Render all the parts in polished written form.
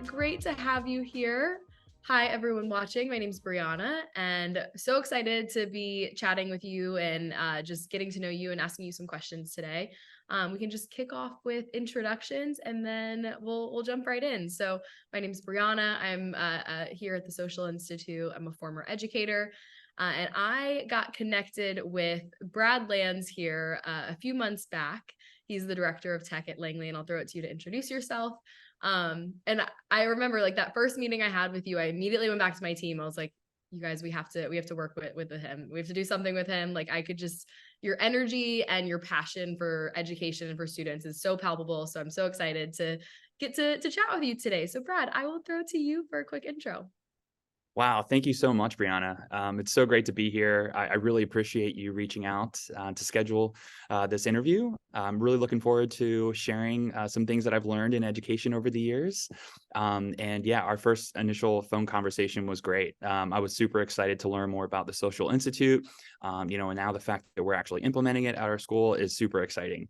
Great to have you here. Hi, everyone watching. My name is Brianna, and so excited to be chatting with you and just getting to know you and asking you some questions today. We can just kick off with introductions, and then we'll jump right in. So, my name is Brianna. I'm here at the Social Institute. I'm a former educator. And I got connected with Brad Lands here a few months back. He's the director of tech at Langley, and I'll throw it to you to introduce yourself. And I remember like that first meeting I had with you, I immediately went back to my team. I was like, you guys, we have to work with him. We have to do something with him. Like I could just, your energy and your passion for education and for students is so palpable. So I'm so excited to get to chat with you today. So Brad, I will throw it to you for a quick intro. Wow, thank you so much, Brianna. It's so great to be here. I really appreciate you reaching out to schedule this interview. I'm really looking forward to sharing some things that I've learned in education over the years. And yeah, our first initial phone conversation was great. I was super excited to learn more about the Social Institute, and now the fact that we're actually implementing it at our school is super exciting.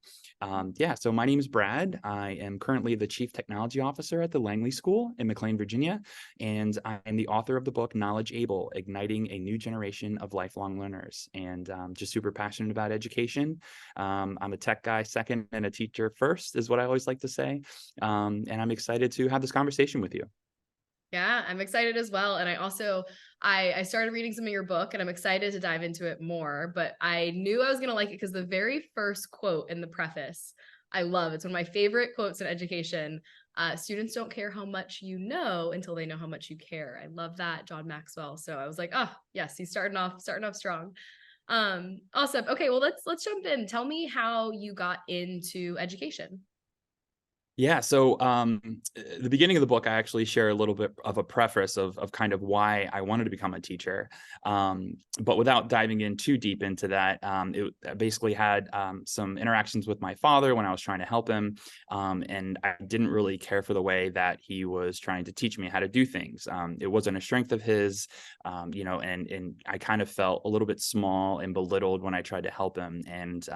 Yeah, so my name is Brad. I am currently the Chief Technology Officer at the Langley School in McLean, Virginia, and I am the author of the book Knowledge Able, Igniting a New Generation of Lifelong Learners, and just super passionate about education. I'm a tech guy second and a teacher first is what I always like to say. And I'm excited to have this conversation with you. Yeah, I'm excited as well. And I started reading some of your book and I'm excited to dive into it more, but I knew I was going to like it because the very first quote in the preface, I love. It's one of my favorite quotes in education. Students don't care how much you know until they know how much you care. I love that, John Maxwell. So I was like, oh yes, he's starting off strong. Awesome. Okay, well let's jump in. Tell me how you got into education. Yeah, so the beginning of the book, I actually share a little bit of a preface of kind of why I wanted to become a teacher. But without diving in too deep into that, I basically had some interactions with my father when I was trying to help him. And I didn't really care for the way that he was trying to teach me how to do things. It wasn't a strength of his, and I kind of felt a little bit small and belittled when I tried to help him. And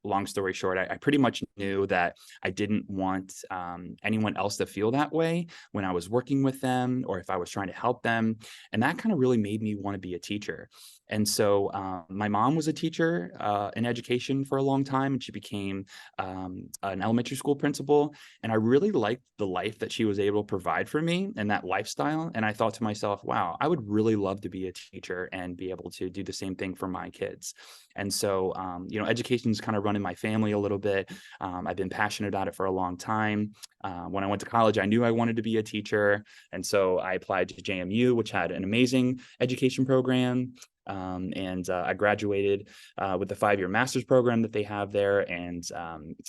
long story short, I pretty much knew that I didn't want anyone else to feel that way when I was working with them or if I was trying to help them. And that kind of really made me want to be a teacher. And so my mom was a teacher in education for a long time, and she became an elementary school principal. And I really liked the life that she was able to provide for me and that lifestyle. And I thought to myself, wow, I would really love to be a teacher and be able to do the same thing for my kids. And so, education's kind of run in my family a little bit. I've been passionate about it for a long time. When I went to college, I knew I wanted to be a teacher. And so I applied to JMU, which had an amazing education program. And I graduated with the 5-year master's program that they have there. And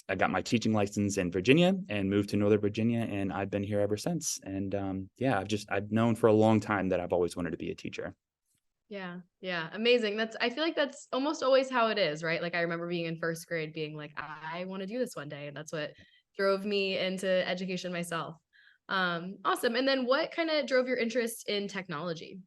I got my teaching license in Virginia and moved to Northern Virginia. And I've been here ever since. And yeah, I've known for a long time that I've always wanted to be a teacher. Yeah, amazing. I feel like that's almost always how it is, right? Like I remember being in first grade being like, I want to do this one day. And that's what drove me into education myself. Awesome. And then what kind of drove your interest in technology?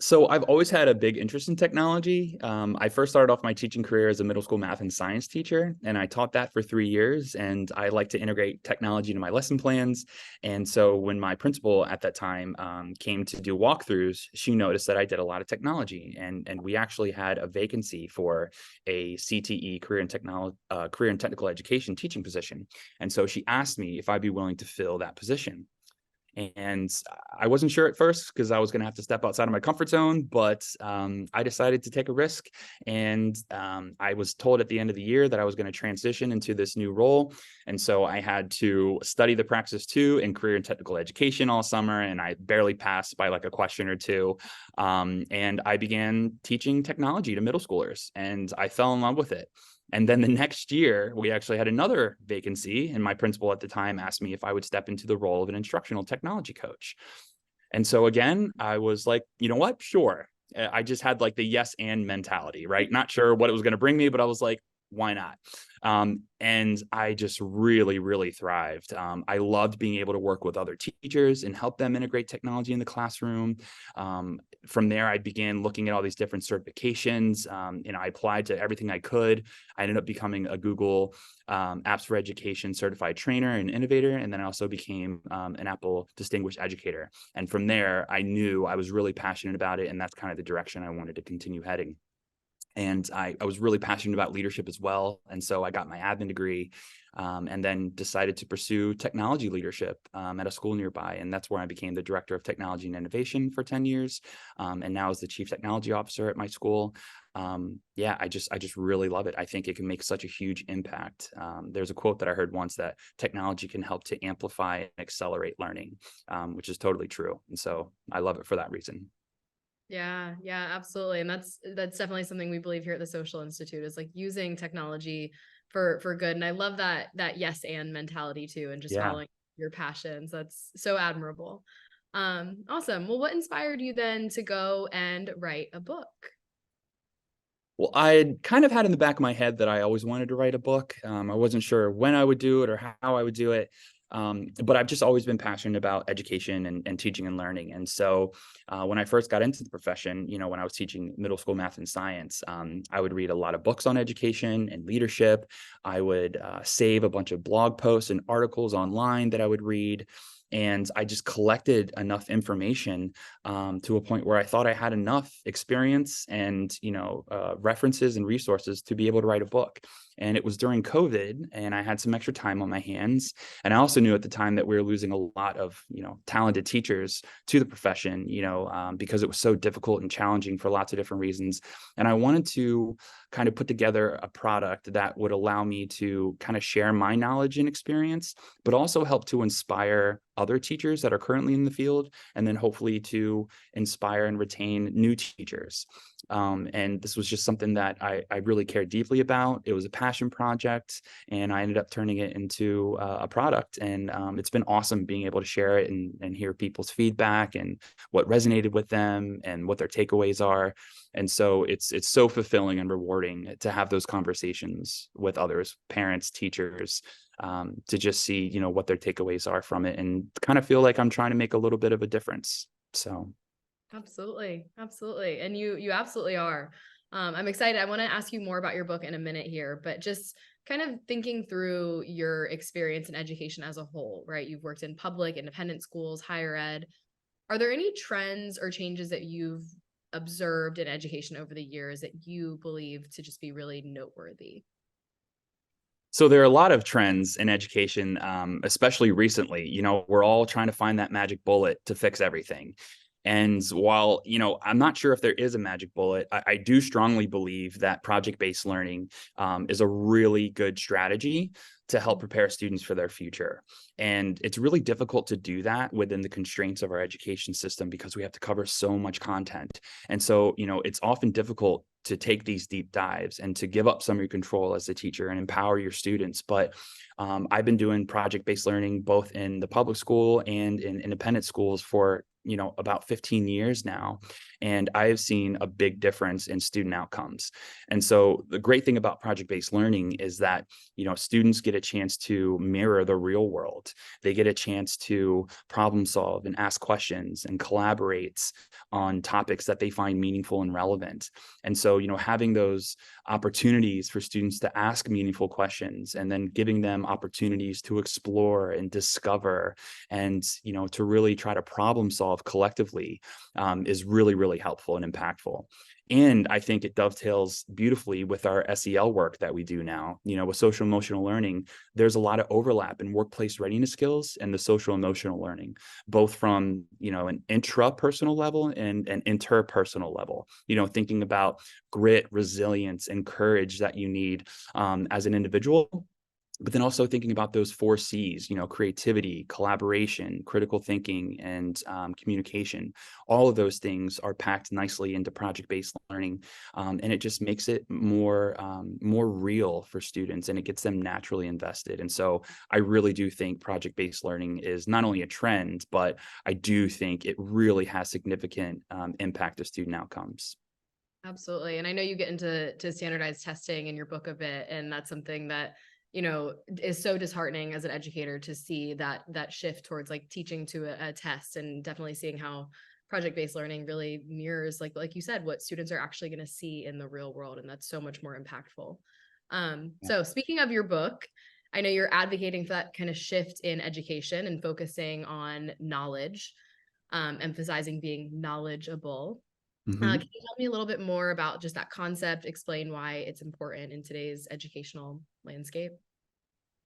So I've always had a big interest in technology. I first started off my teaching career as a middle school math and science teacher, and I taught that for 3 years. And I like to integrate technology into my lesson plans. And so when my principal at that time came to do walkthroughs, she noticed that I did a lot of technology, and we actually had a vacancy for a CTE career and technical education teaching position. And so she asked me if I'd be willing to fill that position. And I wasn't sure at first because I was going to have to step outside of my comfort zone, but I decided to take a risk. And I was told at the end of the year that I was going to transition into this new role. And so I had to study the Praxis 2 in career and technical education all summer. And I barely passed by like a question or two. And I began teaching technology to middle schoolers, and I fell in love with it. And then the next year, we actually had another vacancy, and my principal at the time asked me if I would step into the role of an instructional technology coach. And so again, I was like, you know what? Sure. I just had like the yes and mentality, right? Not sure what it was going to bring me, but I was like, why not? And I just really, really thrived. I loved being able to work with other teachers and help them integrate technology in the classroom. From there, I began looking at all these different certifications. I applied to everything I could. I ended up becoming a Google Apps for Education certified trainer and innovator. And then I also became an Apple Distinguished Educator. And from there, I knew I was really passionate about it. And that's kind of the direction I wanted to continue heading. And I was really passionate about leadership as well. And so I got my admin degree, and then decided to pursue technology leadership at a school nearby. And that's where I became the director of technology and innovation for 10 years. And now as the chief technology officer at my school. Yeah, I just really love it. I think it can make such a huge impact. There's a quote that I heard once that technology can help to amplify and accelerate learning, which is totally true. And so I love it for that reason. Yeah, yeah, absolutely. And that's definitely something we believe here at the Social Institute is like using technology for good. And I love that yes and mentality too, and just Yeah. following your passions. That's so admirable. Awesome. Well, what inspired you then to go and write a book? Well, I had kind of had in the back of my head that I always wanted to write a book. I wasn't sure when I would do it or how I would do it. But I've just always been passionate about education and teaching and learning. And so when I first got into the profession, when I was teaching middle school math and science, I would read a lot of books on education and leadership. I would save a bunch of blog posts and articles online that I would read. And I just collected enough information to a point where I thought I had enough experience and references and resources to be able to write a book. And it was during COVID, and I had some extra time on my hands. And I also knew at the time that we were losing a lot of talented teachers to the profession, because it was so difficult and challenging for lots of different reasons. And I wanted to kind of put together a product that would allow me to kind of share my knowledge and experience, but also help to inspire other teachers that are currently in the field, and then hopefully to inspire and retain new teachers. And this was just something that I really cared deeply about. It was a passion project, and I ended up turning it into a product. And it's been awesome being able to share it and hear people's feedback and what resonated with them and what their takeaways are. And so it's so fulfilling and rewarding to have those conversations with others, parents, teachers, to just see, what their takeaways are from it and kind of feel like I'm trying to make a little bit of a difference. So, Absolutely. Absolutely. And you absolutely are. I'm excited. I want to ask you more about your book in a minute here, but just kind of thinking through your experience in education as a whole, right? You've worked in public, independent schools, higher ed. Are there any trends or changes that you've observed in education over the years that you believe to just be really noteworthy? so there are a lot of trends in education, especially recently. We're all trying to find that magic bullet to fix everything. And while, I'm not sure if there is a magic bullet, I do strongly believe that project-based learning is a really good strategy to help prepare students for their future. And it's really difficult to do that within the constraints of our education system because we have to cover so much content. And so, it's often difficult to take these deep dives and to give up some of your control as a teacher and empower your students. But I've been doing project-based learning both in the public school and in independent schools for about 15 years now. And I have seen a big difference in student outcomes. And so the great thing about project-based learning is that, students get a chance to mirror the real world. They get a chance to problem solve and ask questions and collaborate on topics that they find meaningful and relevant. And so, having those opportunities for students to ask meaningful questions and then giving them opportunities to explore and discover and to really try to problem solve collectively is really, really helpful and impactful. And I think it dovetails beautifully with our SEL work that we do now. With social emotional learning, there's a lot of overlap in workplace readiness skills and the social emotional learning, both from an intrapersonal level and an interpersonal level. Thinking about grit, resilience, and courage that you need as an individual, but then also thinking about those 4 C's, creativity, collaboration, critical thinking, and communication. All of those things are packed nicely into project-based learning, and it just makes it more real for students, and it gets them naturally invested. And so I really do think project-based learning is not only a trend, but I do think it really has significant impact to student outcomes. Absolutely. And I know you get into standardized testing in your book a bit, and that's something that, is so disheartening as an educator to see that shift towards like teaching to a test, and definitely seeing how project-based learning really mirrors, like you said, what students are actually going to see in the real world, and that's so much more impactful. Yeah. So speaking of your book, I know you're advocating for that kind of shift in education and focusing on knowledge, emphasizing being knowledgeable. Mhm. Can you tell me a little bit more about just that concept, explain why it's important in today's educational landscape?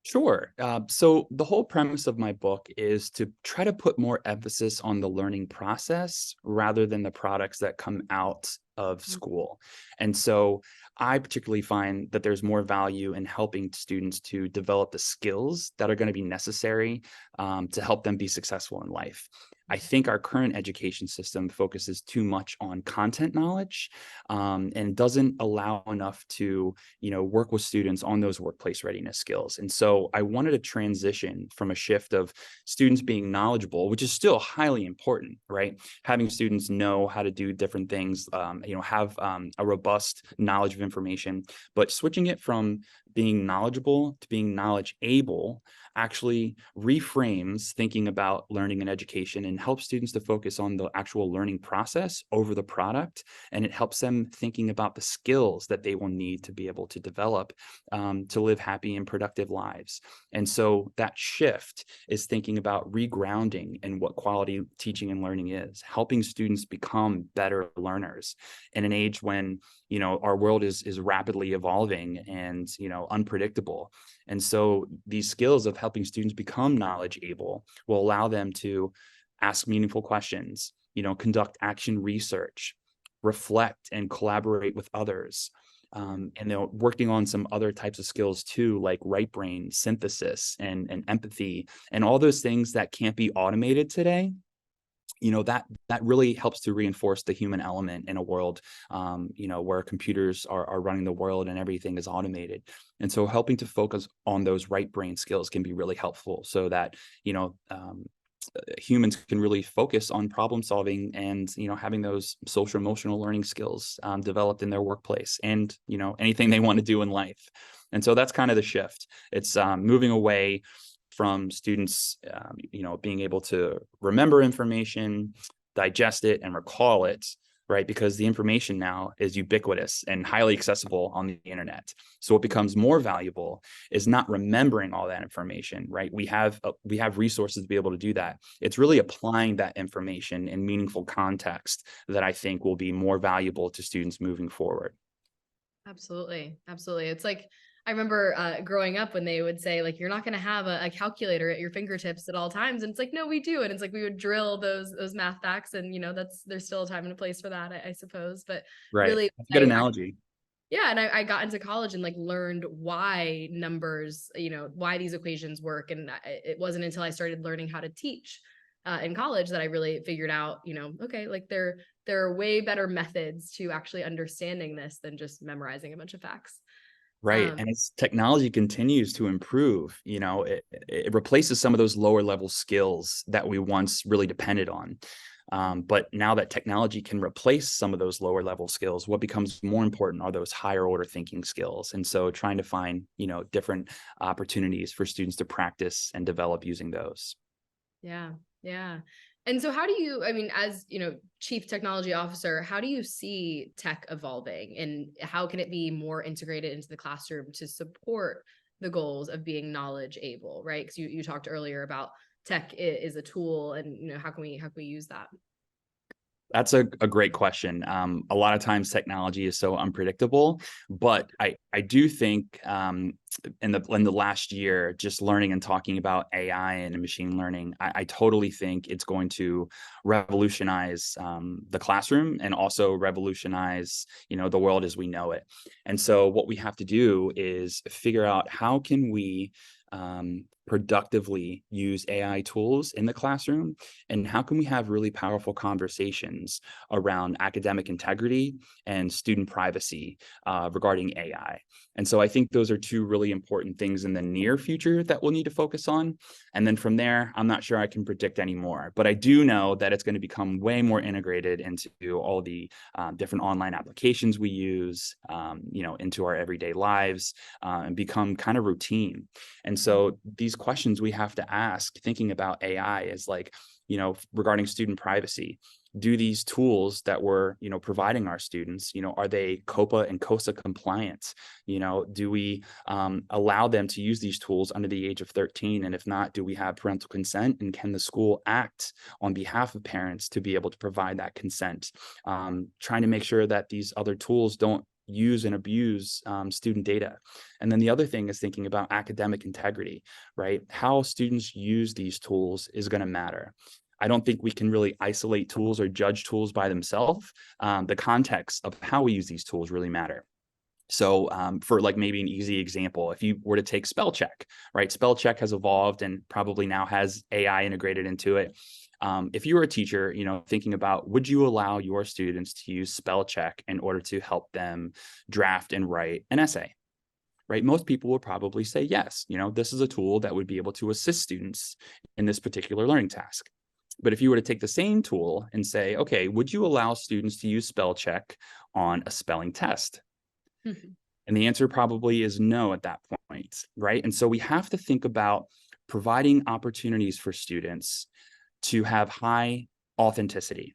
Sure. So the whole premise of my book is to try to put more emphasis on the learning process rather than the products that come out of Mm. school. And so I particularly find that there's more value in helping students to develop the skills that are going to be necessary to help them be successful in life. I think our current education system focuses too much on content knowledge and doesn't allow enough to work with students on those workplace readiness skills. And so I wanted to transition from a shift of students being knowledgeable, which is still highly important, right? Having students know how to do different things, have a robust knowledge of information, but switching it from being knowledgeable to being knowledge able actually reframes thinking about learning and education and helps students to focus on the actual learning process over the product. And it helps them thinking about the skills that they will need to be able to develop to live happy and productive lives. And so that shift is thinking about regrounding and what quality teaching and learning is, helping students become better learners in an age when our world is rapidly evolving and unpredictable. And so these skills of helping students become knowledge able will allow them to ask meaningful questions, conduct action research, reflect and collaborate with others. And they're working on some other types of skills too, like right brain synthesis and empathy, and all those things that can't be automated today. That really helps to reinforce the human element in a world where computers are running the world and everything is automated. And so helping to focus on those right brain skills can be really helpful so that humans can really focus on problem solving and having those social emotional learning skills developed in their workplace and anything they want to do in life. And so that's kind of the shift. It's moving away from students being able to remember information, digest it, and recall it, right? Because the information now is ubiquitous and highly accessible on the internet. So what becomes more valuable is not remembering all that information, right? We have resources to be able to do that. It's really applying that information in meaningful context that I think will be more valuable to students moving forward. Absolutely. Absolutely. It's like, I remember growing up when they would say, like, you're not going to have a calculator at your fingertips at all times. And it's like, no, we do. And it's like, we would drill those math facts. And, there's still a time and a place for that, I suppose. But Right. really, That's a good analogy. yeah, and I got into college and like learned why numbers, why these equations work. And it wasn't until I started learning how to teach in college that I really figured out, okay, like there are way better methods to actually understanding this than just memorizing a bunch of facts. Right. Um, And as technology continues to improve, it replaces some of those lower level skills that we once really depended on. But now that technology can replace some of those lower level skills, what becomes more important are those higher order thinking skills. And so trying to find, different opportunities for students to practice and develop using those. Yeah, yeah. And so how do you, I mean, as, chief technology officer, how do you see tech evolving, and how can it be more integrated into the classroom to support the goals of being knowledge able, right? Because you talked earlier about tech is a tool, and how can we use that? That's a great question. A lot of times technology is so unpredictable, but I do think in the last year, just learning and talking about AI and machine learning, I totally think it's going to revolutionize the classroom and also revolutionize the world as we know it. And so what we have to do is figure out how can we productively use AI tools in the classroom? And how can we have really powerful conversations around academic integrity and student privacy regarding AI? And so I think those are two really important things in the near future that we'll need to focus on. And then from there, I'm not sure I can predict anymore, but I do know that it's going to become way more integrated into all the different online applications we use, into our everyday lives, and become kind of routine. And so these questions we have to ask, thinking about AI, is like, regarding student privacy. Do these tools that we're, providing our students, are they COPA and COSA compliant? Do we allow them to use these tools under the age of 13? And if not, do we have parental consent? And can the school act on behalf of parents to be able to provide that consent? Trying to make sure that these other tools don't use and abuse student data. And then the other thing is thinking about academic integrity, right? How students use these tools is going to matter. I don't think we can really isolate tools or judge tools by themselves. The context of how we use these tools really matter. So for like maybe an easy example, if you were to take spell check, right? Spell check has evolved and probably now has AI integrated into it. If you were a teacher, thinking about, would you allow your students to use spell check in order to help them draft and write an essay? Right? Most people would probably say yes. This is a tool that would be able to assist students in this particular learning task. But if you were to take the same tool and say, okay, would you allow students to use spell check on a spelling test? And the answer probably is no at that point, right? And so we have to think about providing opportunities for students to have high authenticity,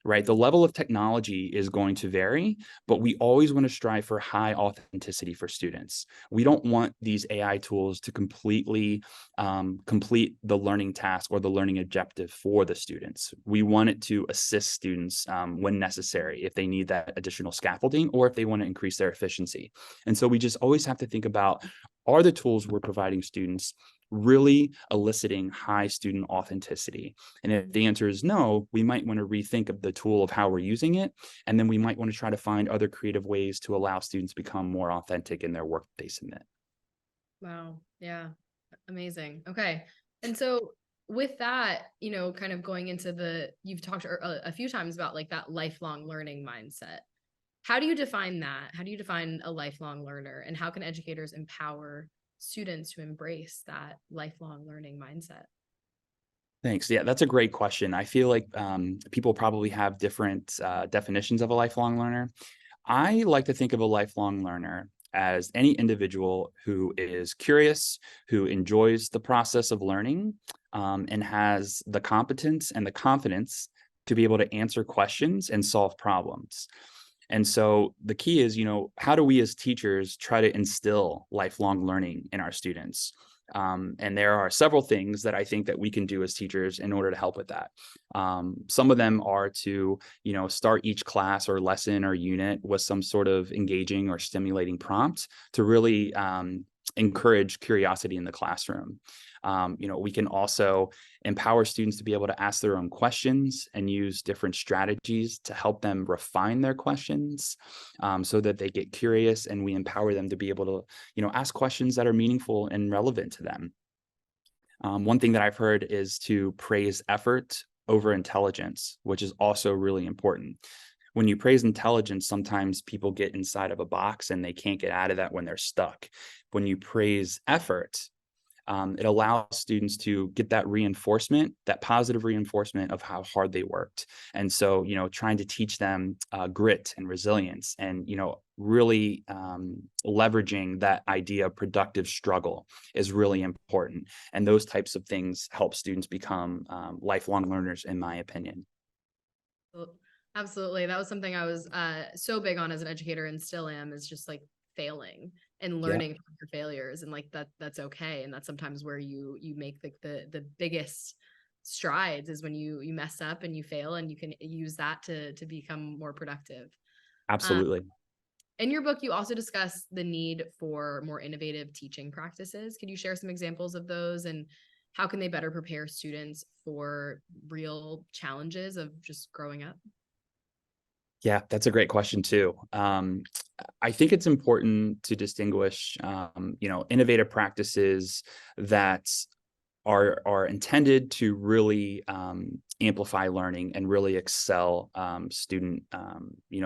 right? The level of technology is going to vary, but we always want to strive for high authenticity for students. We don't want these AI tools to completely complete the learning task or the learning objective for the students. We want it to assist students when necessary, if they need that additional scaffolding or if they want to increase their efficiency. And so we just always have to think about, are the tools we're providing students really eliciting high student authenticity? And if the answer is no, we might want to rethink of the tool of how we're using it. And then we might want to try to find other creative ways to allow students to become more authentic in their work they submit. Wow. Yeah. Amazing. Okay. And so with that, kind of going into you've talked a few times about like that lifelong learning mindset. How do you define that? How do you define a lifelong learner, and how can educators empower students to embrace that lifelong learning mindset? Thanks. Yeah, that's a great question. I feel like people probably have different definitions of a lifelong learner. I like to think of a lifelong learner as any individual who is curious, who enjoys the process of learning, and has the competence and the confidence to be able to answer questions and solve problems. And so the key is, how do we as teachers try to instill lifelong learning in our students? And there are several things that I think that we can do as teachers in order to help with that. Some of them are to, start each class or lesson or unit with some sort of engaging or stimulating prompt to really encourage curiosity in the classroom. We can also empower students to be able to ask their own questions and use different strategies to help them refine their questions, so that they get curious, and we empower them to be able to, ask questions that are meaningful and relevant to them. One thing that I've heard is to praise effort over intelligence, which is also really important. When you praise intelligence, sometimes people get inside of a box and they can't get out of that when they're stuck. When you praise effort, it allows students to get that reinforcement, that positive reinforcement of how hard they worked. And so, trying to teach them grit and resilience, and, really leveraging that idea of productive struggle is really important. And those types of things help students become lifelong learners, in my opinion. Well, absolutely. That was something I was so big on as an educator, and still am, is just like failing and Yeah, learning from your failures, and like that's okay. And that's sometimes where you make the biggest strides, is when you mess up and you fail, and you can use that to become more productive. Um, absolutely. in your book, you also discuss the need for more innovative teaching practices. Could you share some examples of those, and how can they better prepare students for real challenges of just growing up? Yeah, that's a great question too. I think it's important to distinguish, innovative practices that are intended to really amplify learning and really excel student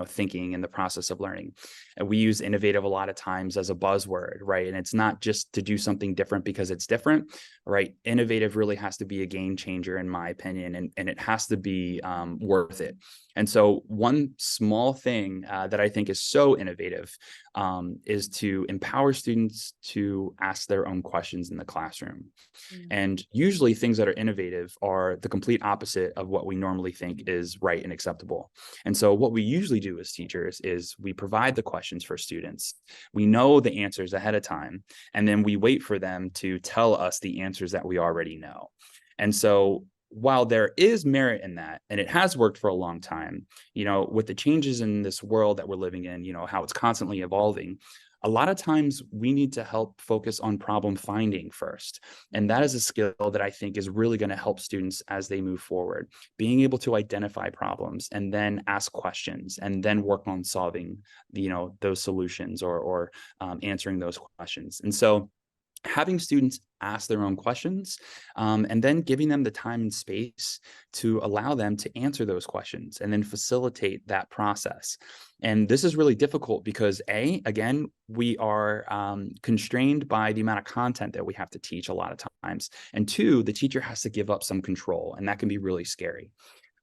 thinking in the process of learning. And we use innovative a lot of times as a buzzword, right? And it's not just to do something different because it's different, right? Innovative really has to be a game changer, in my opinion, and it has to be worth it. And so one small thing that I think is so innovative is to empower students to ask their own questions in the classroom. Mm. And usually things that are innovative are the complete opposite of what we normally think is right and acceptable. And so what we usually do as teachers is we provide the questions for students. We know the answers ahead of time, and then we wait for them to tell us the answers that we already know. And so while there is merit in that, and it has worked for a long time, with the changes in this world that we're living in, how it's constantly evolving, a lot of times we need to help focus on problem finding first. And that is a skill that I think is really going to help students as they move forward, being able to identify problems and then ask questions and then work on solving, those solutions or answering those questions. And so having students ask their own questions and then giving them the time and space to allow them to answer those questions and then facilitate that process. And this is really difficult because again, we are constrained by the amount of content that we have to teach a lot of times. And two, the teacher has to give up some control, and that can be really scary.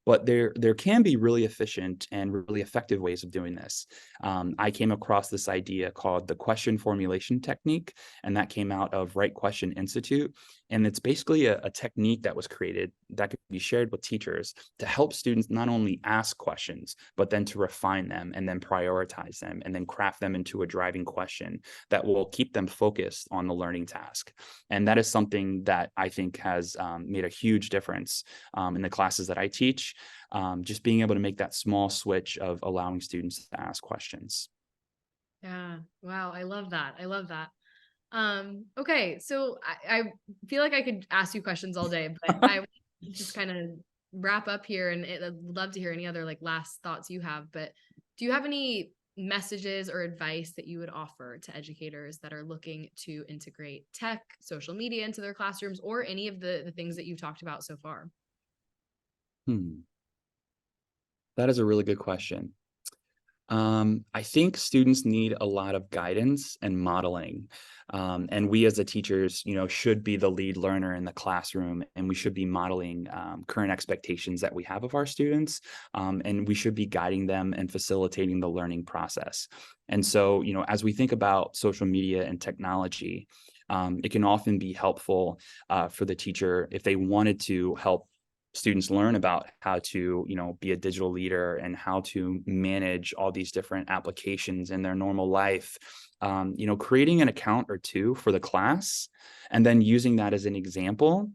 But there can be really efficient and really effective ways of doing this. I came across this idea called the question formulation technique, and that came out of Right Question Institute. And it's basically a technique that was created that could be shared with teachers to help students not only ask questions, but then to refine them and then prioritize them and then craft them into a driving question that will keep them focused on the learning task. And that is something that I think has made a huge difference in the classes that I teach, just being able to make that small switch of allowing students to ask questions. Yeah. Wow. I love that. I love that. Okay. So I feel like I could ask you questions all day, but I would just kind of wrap up here, and I'd love to hear any other like last thoughts you have. But do you have any messages or advice that you would offer to educators that are looking to integrate tech, social media into their classrooms, or any of the things that you've talked about so far? Hmm. That is a really good question. I think students need a lot of guidance and modeling. And we as the teachers, should be the lead learner in the classroom, and we should be modeling current expectations that we have of our students. And we should be guiding them and facilitating the learning process. And so, as we think about social media and technology, it can often be helpful for the teacher if they wanted to help students learn about how to be a digital leader and how to manage all these different applications in their normal life. Creating an account or two for the class and then using that as an example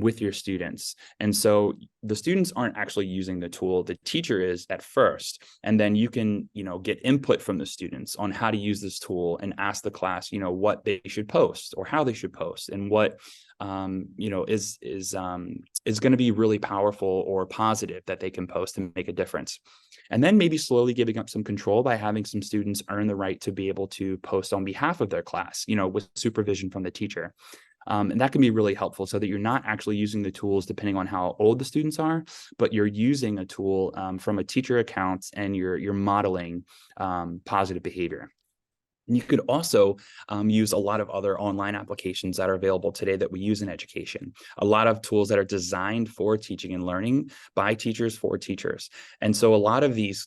with your students. And so the students aren't actually using the tool, the teacher is at first, and then you can get input from the students on how to use this tool and ask the class what they should post or how they should post and what is going to be really powerful or positive that they can post and make a difference. And then maybe slowly giving up some control by having some students earn the right to be able to post on behalf of their class, with supervision from the teacher. And that can be really helpful so that you're not actually using the tools depending on how old the students are, but you're using a tool from a teacher account and you're modeling positive behavior. And you could also use a lot of other online applications that are available today that we use in education. A lot of tools that are designed for teaching and learning by teachers for teachers. And so a lot of these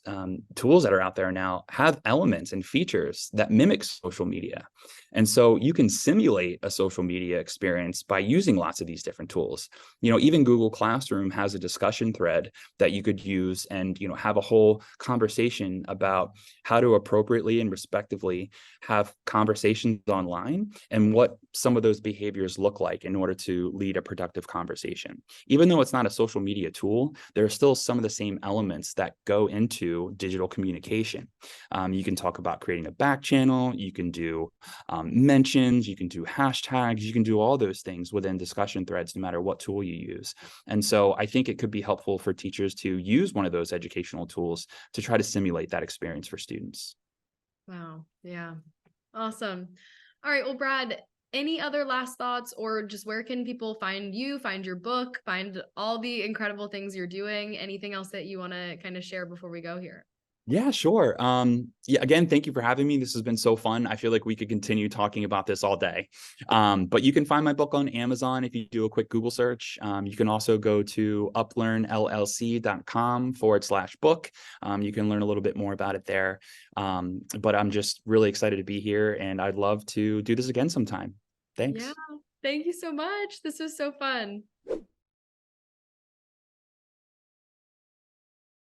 tools that are out there now have elements and features that mimic social media. And so you can simulate a social media experience by using lots of these different tools. Even Google Classroom has a discussion thread that you could use and, have a whole conversation about how to appropriately and respectively have conversations online and what some of those behaviors look like in order to lead a productive conversation. Even though it's not a social media tool, there are still some of the same elements that go into digital communication. You can talk about creating a back channel, you can do mentions, you can do hashtags, you can do all those things within discussion threads, no matter what tool you use. And so I think it could be helpful for teachers to use one of those educational tools to try to simulate that experience for students. Wow. Yeah. Awesome. All right. Well, Brad, any other last thoughts, or just where can people find you, find your book, find all the incredible things you're doing? Anything else that you want to kind of share before we go here? Yeah, sure. Yeah, again, thank you for having me. This has been so fun. I feel like we could continue talking about this all day. But you can find my book on Amazon if you do a quick Google search. You can also go to uplearnllc.com/book. You can learn a little bit more about it there. But I'm just really excited to be here, and I'd love to do this again sometime. Yeah. Thanks. Thank you so much. This was so fun.